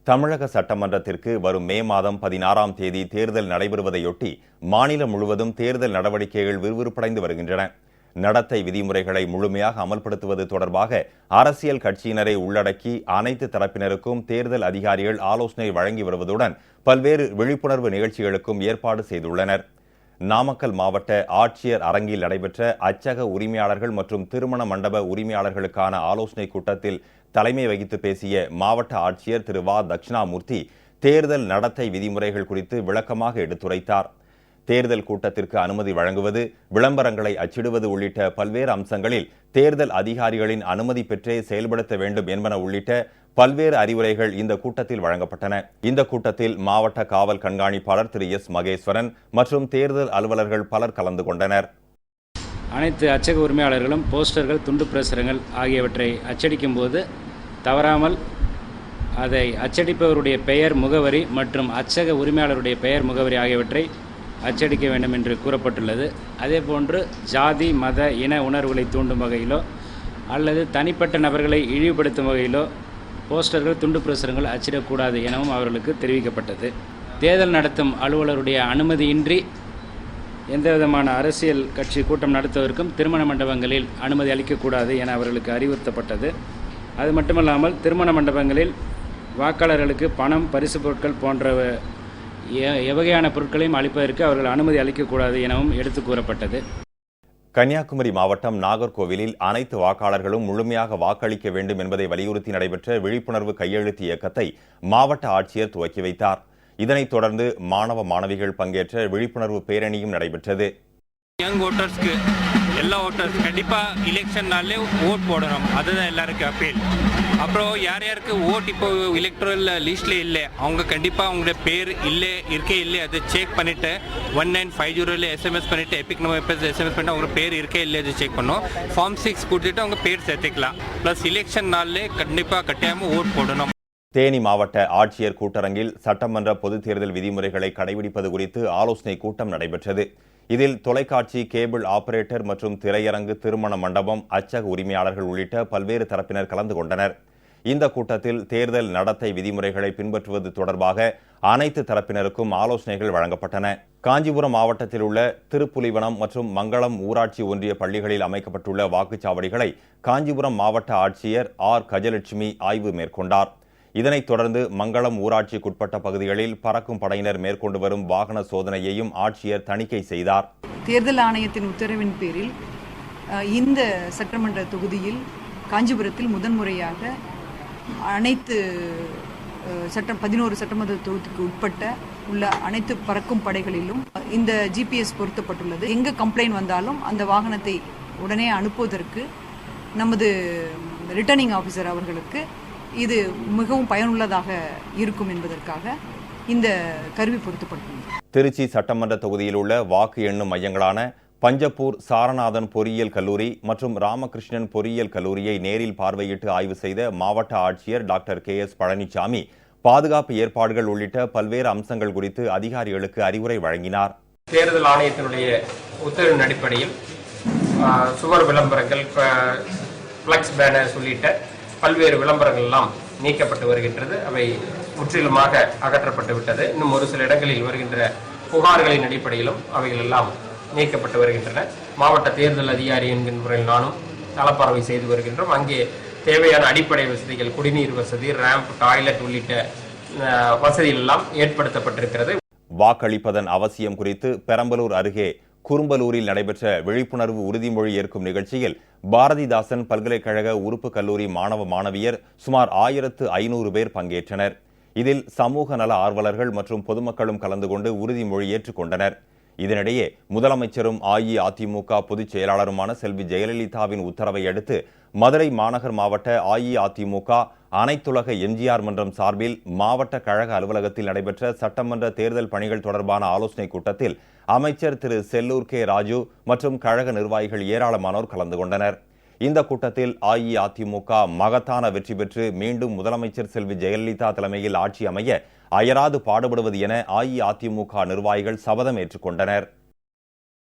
தமிழக சட்டமன்றத்திற்கு வரும் மே மாதம் 16ஆம் தேதி தேர்தல் நடைபெறுவதையொட்டி மாநிலம் முழுவதும் தேர்தல் நடவடிக்கைகள் விறுவிறுப்படைந்து வருகின்றன. நடத்தை விதிமுறைகளை முழுமையாக அமல்படுத்துவது தொடர்பாக அரசியல் கட்சியினரை உள்ளடக்கி அனைத்து தரப்பினருக்கும் தேர்தல் அதிகாரிகள் ஆலோசனை வழங்கி வருவதுடன் பல்வேறு விழிப்புணர்வு நிகழ்ச்சிகளுக்கும் ஏற்பாடு செய்துள்ளனர். நாமக்கல் மாவட்ட ஆட்சியர் அரங்கில் நடைபெற்ற அச்சக உரிமையாளர்கள் மற்றும் திருமண மண்டப உரிமையாளர்களுக்கான ஆலோசனை கூட்டத்தில் தலைமை வகித்து பேசிய மாவட்ட ஆட்சியர் திரு வ. தட்சிணாமூர்த்தி தேர்தல் நடத்தை விதிமுறைகள் குறித்து விளக்கமாக எடுத்துரைத்தார். தேர்தல் கூட்டத்திற்கு அனுமதி வழங்குவது, விளம்பரங்களை அச்சிடுவது உள்ளிட்ட பல்வேறு அம்சங்களில் தேர்தல் அதிகாரிகளின் அனுமதி பெற்றே செயல்படுத்த வேண்டும் என்பன உள்ளிட்ட பல்வேறு அறிவுரைகள் இந்த கூட்டத்தில் வழங்கப்பட்டன. இந்த கூட்டத்தில் மாவட்ட காவல் கண்காணிப்பாளர் திரு எஸ். மகேஸ்வரன் மற்றும் தேர்தல் அலுவலர்கள் பலர் கலந்து கொண்டனர். அனைத்து அச்சக உரிமையாளர்களும் போஸ்டர்கள், துண்டு பிரசுரங்கள் ஆகியவற்றை அச்சடிக்கும் போது தவறாமல் அதை அச்சடிப்பவருடைய பெயர், முகவரி மற்றும் அச்சக உரிமையாளருடைய பெயர், முகவரி ஆகியவற்றை அச்சடிக்க வேண்டும் என்று கூறப்பட்டுள்ளது. அதேபோன்று ஜாதி, மத, இன உணர்வுகளை தூண்டும் வகையிலோ அல்லது தனிப்பட்ட நபர்களை இழிவுபடுத்தும் வகையிலோ போஸ்டர்கள், துண்டு பிரசுரங்கள் அச்சிடக்கூடாது எனவும் அவர்களுக்கு தெரிவிக்கப்பட்டது. தேர்தல் நடத்தும் அலுவலருடைய அனுமதியின்றி எந்தவிதமான அரசியல் கட்சி கூட்டம் நடத்துவதற்கும் திருமண மண்டபங்களில் அனுமதி அளிக்கக்கூடாது என அவர்களுக்கு அறிவுறுத்தப்பட்டது. அது மட்டுமல்லாமல் திருமண மண்டபங்களில் வாக்காளர்களுக்கு பணம், பரிசு பொருட்கள் போன்ற எவ்வகையான பொருட்களையும் அளிப்பதற்கு அவர்கள் அனுமதி அளிக்கக்கூடாது எனவும் எடுத்து கூறப்பட்டது. கன்னியாகுமரி மாவட்டம் நாகர்கோவிலில் அனைத்து வாக்காளர்களும் முழுமையாக வாக்களிக்க வேண்டும் என்பதை வலியுறுத்தி நடைபெற்ற விழிப்புணர்வு கையெழுத்து இயக்கத்தை மாவட்ட ஆட்சியர் துவக்கி வைத்தார். இதனைத் தொடர்ந்து மாணவ மாணவிகள் பங்கேற்ற விழிப்புணர்வு பேரணியும் நடைபெற்றது. யங் ஓட்டர்ஸ்க்கு எல்லா ஓட்டர்ஸ் கண்டிப்பாக எலெக்ஷன்னாலே ஓட் போடணும், அதுதான் எல்லாருக்கும் அப்பீல். அப்புறம் யார் யாருக்கு ஓட் இப்போ எலக்ட்ரல் லிஸ்ட்ல இல்லை, அவங்க கண்டிப்பாக அவங்களோட பேர் இருக்கே இல்லை அதை செக் பண்ணிவிட்டு 1950 எஸ்எம்எஸ் பண்ணிவிட்டு எபிக் நம்பர் எஸ்எம்எஸ் பண்ணிட்டு அவங்க பேர் இருக்கே இல்லை அது செக் பண்ணோம். ஃபார்ம் 6 கொடுத்துட்டு அவங்க பேர் சேர்த்துக்கலாம். ப்ளஸ் எலெக்ஷன் நாள்லே கண்டிப்பாக கட்டாயமாக ஓட் போடணும். தேனி மாவட்ட ஆட்சியர் கூட்டரங்கில் சட்டமன்ற பொதுத் தேர்தல் விதிமுறைகளை கடைபிடிப்பது குறித்து ஆலோசனை கூட்டம் நடைபெற்றது. இதில் தொலைக்காட்சி, கேபிள் ஆபரேட்டர் மற்றும் திரையரங்கு, திருமண மண்டபம், அச்சக உரிமையாளர்கள் உள்ளிட்ட பல்வேறு தரப்பினர் கலந்து கொண்டனர். இந்த கூட்டத்தில் தேர்தல் நடத்தை விதிமுறைகளை பின்பற்றுவது தொடர்பாக அனைத்து தரப்பினருக்கும் ஆலோசனைகள் வழங்கப்பட்டன. காஞ்சிபுரம் மாவட்டத்தில் உள்ள திருப்புலிவனம் மற்றும் மங்களம் ஊராட்சி ஒன்றிய பள்ளிகளில் அமைக்கப்பட்டுள்ள வாக்குச்சாவடிகளை காஞ்சிபுரம் மாவட்ட ஆட்சியர் ஆர். கஜலட்சுமி ஆய்வு மேற்கொண்டார். இதனைத் தொடர்ந்து மங்களம் ஊராட்சிக்குட்பட்ட பகுதிகளில் பறக்கும் படையினர் மேற்கொண்டு வரும் வாகன சோதனையையும் ஆட்சியர் தணிக்கை செய்தார். தேர்தல் ஆணையத்தின் உத்தரவின் பேரில் இந்த சட்டமன்ற தொகுதியில் காஞ்சிபுரத்தில் முதன்முறையாக அனைத்து 11 சட்டமன்ற தொகுதிக்கு உட்பட்ட உள்ள அனைத்து பறக்கும் படைகளிலும் இந்த GPS பொருத்தப்பட்டுள்ளது. எங்க கம்ப்ளைண்ட் வந்தாலும் அந்த வாகனத்தை உடனே அனுப்புவதற்கு நமது ரிட்டர்னிங் ஆஃபீஸர் அவர்களுக்கு இது மிகவும் பயனுள்ளதாக இருக்கும் என்பதற்காக இந்த கருவி பொருத்தப்பட்டுள்ளது. திருச்சி சட்டமன்ற தொகுதியில் உள்ள வாக்கு எண்ணும் மையங்களான பஞ்சப்பூர் சாரநாதன் பொறியியல் கல்லூரி மற்றும் ராமகிருஷ்ணன் பொறியியல் கல்லூரியை நேரில் பார்வையிட்டு ஆய்வு செய்த மாவட்ட ஆட்சியர் டாக்டர் KS பழனிசாமி பாதுகாப்பு ஏற்பாடுகள் உள்ளிட்ட பல்வேறு அம்சங்கள் குறித்து அதிகாரிகளுக்கு அறிவுரை வழங்கினார். தேர்தல் ஆணையத்தினுடைய உத்தரவின் அடிப்படையில் சுவர் விளம்பரங்கள், பிளக்ஸ் பேனர்ஸ் உள்ளிட்ட பல்வேறு விளம்பரங்கள் எல்லாம் நீக்கப்பட்டு வருகின்றது. அவை முற்றிலுமாக அகற்றப்பட்டு விட்டது. இன்னும் ஒரு சில இடங்களில் வருகின்ற புகார்களின் அடிப்படையிலும் அவைகள் எல்லாம் நீக்கப்பட்டு வருகின்றன. மாவட்ட தேர்தல் அதிகாரி என்கின்ற முறையில் நானும் தளப்பறவை செய்து வருகின்றோம். அங்கே தேவையான அடிப்படை வசதிகள், குடிநீர் வசதி, ரேம்ப், டாய்லெட் உள்ளிட்ட வசதிகள் எல்லாம் ஏற்படுத்தப்பட்டிருக்கிறது. வாக்களிப்பதன் அவசியம் குறித்து பெரம்பலூர் அருகே குறும்பலூரில் நடைபெற்ற விழிப்புணர்வு உறுதிமொழி ஏற்கும் நிகழ்ச்சியில் பாரதிதாசன் பல்கலைக்கழக உறுப்பு கல்லூரி மாணவ மாணவியர் சுமார் 1500 பேர் பங்கேற்றனர். இதில் சமூக நல ஆர்வலர்கள் மற்றும் பொதுமக்களும் கலந்து கொண்டு உறுதிமொழி ஏற்றுக்கொண்டனர். இதனிடையே முதலமைச்சரும் அஇஅதிமுக பொதுச் செயலாளருமான செல்வி ஜெயலலிதாவின் உத்தரவை அடுத்து மதுரை மாநகர் மாவட்ட அஇஅதிமுக அனைத்துலக எம்ஜிஆர் மன்றம் சார்பில் மாவட்ட கழக அலுவலகத்தில் நடைபெற்ற சட்டமன்ற தேர்தல் பணிகள் தொடர்பான ஆலோசனைக் கூட்டத்தில் அமைச்சர் திரு செல்லூர் கே. ராஜு மற்றும் கழக நிர்வாகிகள் ஏராளமானோர் கலந்து கொண்டனர். இந்த கூட்டத்தில் அஇஅதிமுக மகத்தான வெற்றி பெற்று மீண்டும் முதலமைச்சர் செல்வி ஜெயலலிதா தலைமையில் ஆட்சி அமைய அயராது பாடுபடுவது என அஇஅதிமுக நிர்வாகிகள் சபதம் ஏற்றுக்கொண்டனர்.